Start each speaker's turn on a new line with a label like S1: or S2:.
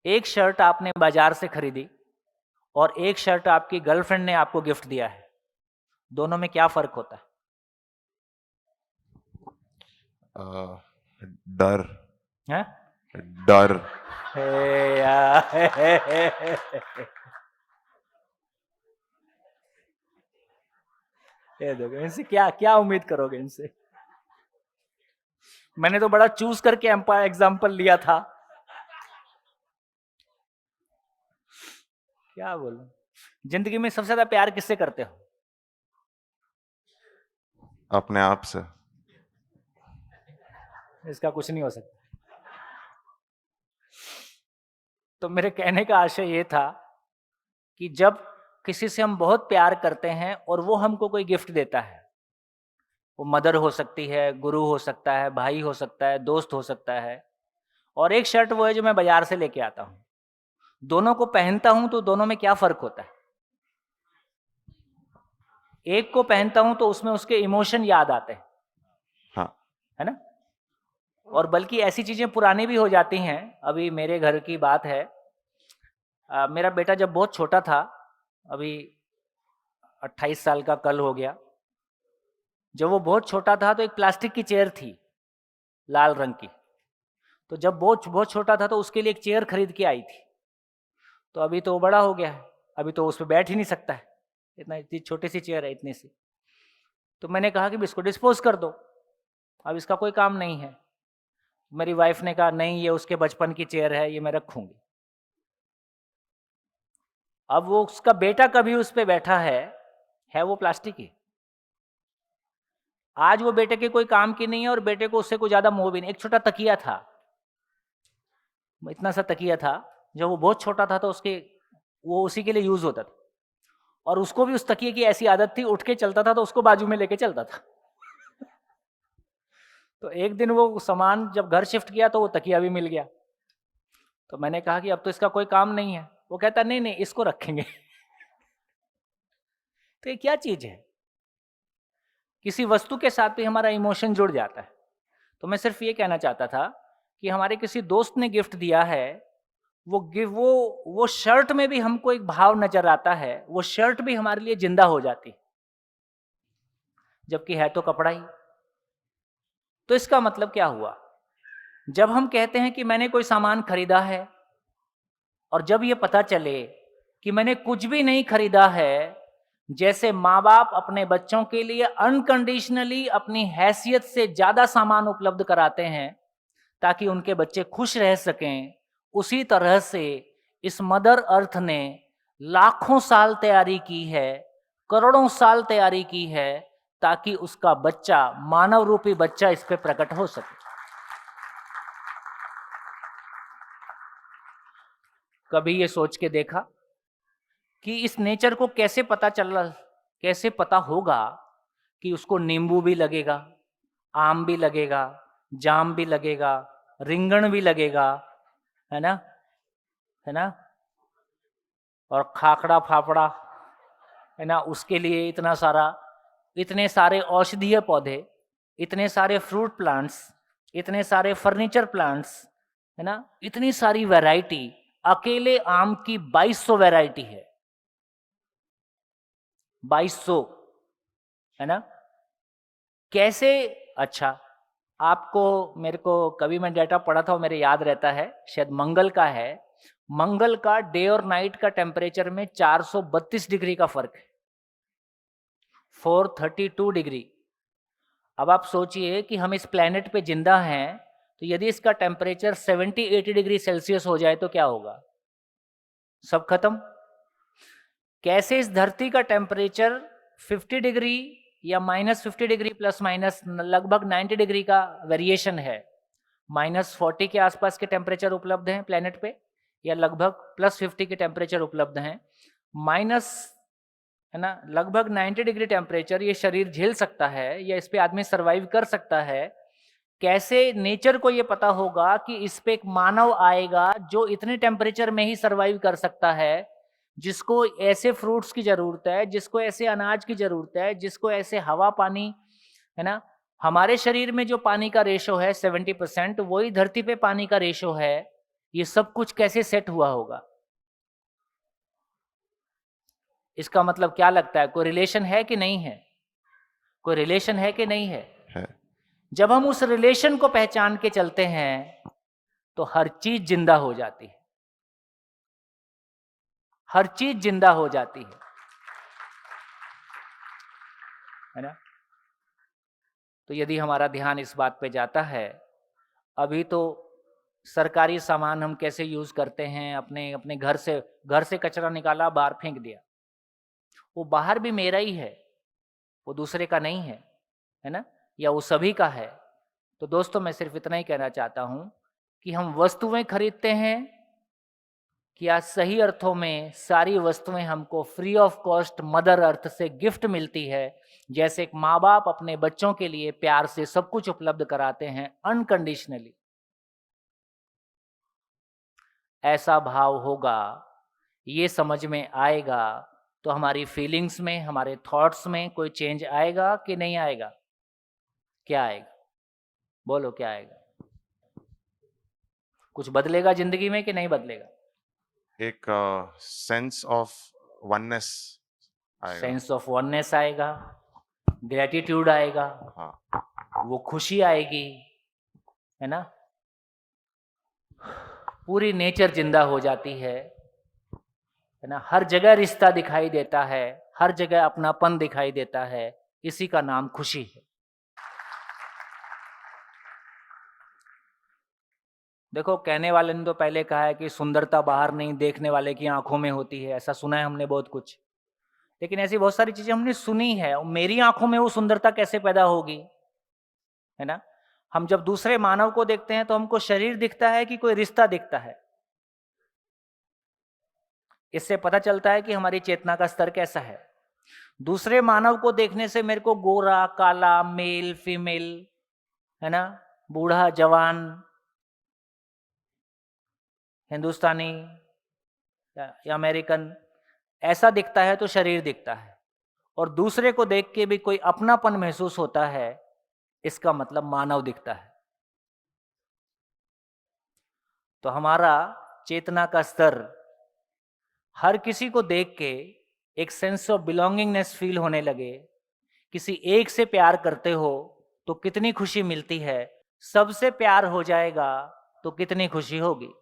S1: एक शर्ट आपने बाजार से खरीदी और एक शर्ट आपकी गर्लफ्रेंड ने आपको गिफ्ट दिया है, दोनों में क्या फर्क होता है?
S2: अ, डर।
S1: हैं?
S2: डर।
S1: हे यार ये देखो, इनसे क्या क्या उम्मीद करोगे इनसे? मैंने तो बड़ा चूज करके एग्जाम्पल लिया था। क्या बोलूं? जिंदगी में सबसे ज्यादा प्यार किससे करते हो?
S2: अपने आप से।
S1: इसका कुछ नहीं हो सकता। तो मेरे कहने का आशय ये था कि जब किसी से हम बहुत प्यार करते हैं और वो हमको कोई गिफ्ट देता है, वो मदर हो सकती है, गुरु हो सकता है, भाई हो सकता है, दोस्त हो सकता है, और एक शर्ट वो है जो मैं बाजार से लेके आता हूं, दोनों को पहनता हूं तो दोनों में क्या फर्क होता है? एक को पहनता हूं तो उसमें उसके इमोशन याद आते हैं,
S2: हाँ।
S1: है ना? और बल्कि ऐसी चीजें पुरानी भी हो जाती हैं। अभी मेरे घर की बात है, मेरा बेटा जब बहुत छोटा था, अभी 28 साल का कल हो गया, जब वो बहुत छोटा था तो एक प्लास्टिक की चेयर थी, लाल रंग की। तो जब बहुत बहुत छोटा था तो उसके लिए एक चेयर खरीद के आई थी। तो अभी तो वो बड़ा हो गया है, अभी तो उस पर बैठ ही नहीं सकता है, इतना इतनी छोटी सी चेयर है, इतनी सी। तो मैंने कहा कि इसको डिस्पोज कर दो, अब इसका कोई काम नहीं है। मेरी वाइफ ने कहा नहीं, ये उसके बचपन की चेयर है, ये मैं रखूंगी। अब वो उसका बेटा कभी उस पर बैठा है वो प्लास्टिक की। आज वो बेटे के कोई काम की नहीं है और बेटे को उससे कोई ज्यादा मोह भी नहीं। एक छोटा तकिया था, इतना सा तकिया था, जब वो बहुत छोटा था तो उसके वो उसी के लिए यूज होता था। और उसको भी उस तकिए की ऐसी आदत थी, उठ के चलता था तो उसको बाजू में लेके चलता था। तो एक दिन वो सामान जब घर शिफ्ट किया तो वो तकिया भी मिल गया। तो मैंने कहा कि अब तो इसका कोई काम नहीं है। वो कहता नहीं नहीं, इसको रखेंगे। तो ये क्या चीज है? किसी वस्तु के साथ भी हमारा इमोशन जुड़ जाता है। तो मैं सिर्फ ये कहना चाहता था कि हमारे किसी दोस्त ने गिफ्ट दिया है, वो शर्ट में भी हमको एक भाव नजर आता है, वो शर्ट भी हमारे लिए जिंदा हो जाती, जबकि है तो कपड़ा ही। तो इसका मतलब क्या हुआ? जब हम कहते हैं कि मैंने कोई सामान खरीदा है, और जब ये पता चले कि मैंने कुछ भी नहीं खरीदा है, जैसे माँ बाप अपने बच्चों के लिए अनकंडीशनली अपनी हैसियत से ज्यादा सामान उपलब्ध कराते हैं ताकि उनके बच्चे खुश रह सकें, उसी तरह से इस मदर अर्थ ने लाखों साल तैयारी की है, करोड़ों साल तैयारी की है, ताकि उसका बच्चा, मानव रूपी बच्चा, इस पे प्रकट हो सके। कभी ये सोच के देखा कि इस नेचर को कैसे पता होगा कि उसको नींबू भी लगेगा, आम भी लगेगा, जाम भी लगेगा, रिंगण भी लगेगा, है ना? है ना? और खाखड़ा फाफड़ा, है ना, उसके लिए इतने सारे औषधीय पौधे, इतने सारे फ्रूट प्लांट्स, इतने सारे फर्नीचर प्लांट्स, है ना, इतनी सारी वैरायटी। अकेले आम की 2200 वैरायटी है, 2200, है ना? कैसे? अच्छा, आपको, मेरे को कभी मैं डेटा पढ़ा था, वो मेरे याद रहता है, शायद मंगल का है। मंगल का डे और नाइट का टेम्परेचर में 432 डिग्री का फर्क है, 432 डिग्री। अब आप सोचिए कि हम इस प्लेनेट पे जिंदा हैं, तो यदि इसका टेम्परेचर 70-80 डिग्री सेल्सियस हो जाए तो क्या होगा? सब खत्म। कैसे इस धरती का टेम्परेचर 50 डिग्री या -50 डिग्री प्लस माइनस लगभग 90 डिग्री का वेरिएशन है, -40 के आसपास के टेम्परेचर उपलब्ध हैं प्लेनेट पे, या लगभग +50 के टेम्परेचर उपलब्ध हैं, माइनस, है ना, लगभग 90 डिग्री टेम्परेचर ये शरीर झेल सकता है या इस पे आदमी सरवाइव कर सकता है। कैसे नेचर को ये पता होगा कि इस पे एक मानव आएगा जो इतने टेम्परेचर में ही सरवाइव कर सकता है, जिसको ऐसे फ्रूट्स की जरूरत है, जिसको ऐसे अनाज की जरूरत है, जिसको ऐसे हवा पानी, है ना? हमारे शरीर में जो पानी का रेशो है 70%, वही धरती पे पानी का रेशो है। ये सब कुछ कैसे सेट हुआ होगा? इसका मतलब क्या लगता है, कोई रिलेशन है कि नहीं है? कोई रिलेशन है कि नहीं है?
S2: है।
S1: जब हम उस रिलेशन को पहचान के चलते हैं तो हर चीज जिंदा हो जाती है, हर चीज जिंदा हो जाती है ना? तो यदि हमारा ध्यान इस बात पे जाता है, अभी तो सरकारी सामान हम कैसे यूज करते हैं, अपने अपने घर से कचरा निकाला, बाहर फेंक दिया, वो बाहर भी मेरा ही है, वो दूसरे का नहीं है ना? या वो सभी का है। तो दोस्तों, मैं सिर्फ इतना ही कहना चाहता हूं कि हम वस्तुएं खरीदते हैं कि आज सही अर्थों में सारी वस्तुएं हमको free of cost mother earth से गिफ्ट मिलती है, जैसे एक माँ बाप अपने बच्चों के लिए प्यार से सब कुछ उपलब्ध कराते हैं अनकंडीशनली। ऐसा भाव होगा, ये समझ में आएगा, तो हमारी फीलिंग्स में, हमारे थॉट्स में कोई चेंज आएगा कि नहीं आएगा? क्या आएगा? बोलो, क्या आएगा? कुछ बदलेगा जिंदगी में कि नहीं बदलेगा?
S2: एक सेंस ऑफ वननेस आएगा।
S1: सेंस ऑफ वननेस आएगा, ग्रेटिट्यूड आएगा,
S2: हाँ।
S1: वो खुशी आएगी, है ना? पूरी नेचर जिंदा हो जाती है ना? हर जगह रिश्ता दिखाई देता है, हर जगह अपनापन दिखाई देता है। इसी का नाम खुशी है। देखो, कहने वाले ने तो पहले कहा है कि सुंदरता बाहर नहीं, देखने वाले की आंखों में होती है। ऐसा सुना है हमने बहुत कुछ, लेकिन ऐसी बहुत सारी चीजें हमने सुनी है। मेरी आंखों में वो सुंदरता कैसे पैदा होगी, है ना? हम जब दूसरे मानव को देखते हैं तो हमको शरीर दिखता है कि कोई रिश्ता दिखता है? इससे पता चलता है कि हमारी चेतना का स्तर कैसा है। दूसरे मानव को देखने से मेरे को गोरा, काला, मेल, फीमेल, है ना, बूढ़ा, जवान, हिंदुस्तानी या अमेरिकन, ऐसा दिखता है तो शरीर दिखता है। और दूसरे को देख के भी कोई अपनापन महसूस होता है, इसका मतलब मानव दिखता है। तो हमारा चेतना का स्तर हर किसी को देख के एक सेंस ऑफ बिलोंगिंगनेस फील होने लगे। किसी एक से प्यार करते हो तो कितनी खुशी मिलती है, सबसे प्यार हो जाएगा तो कितनी खुशी होगी।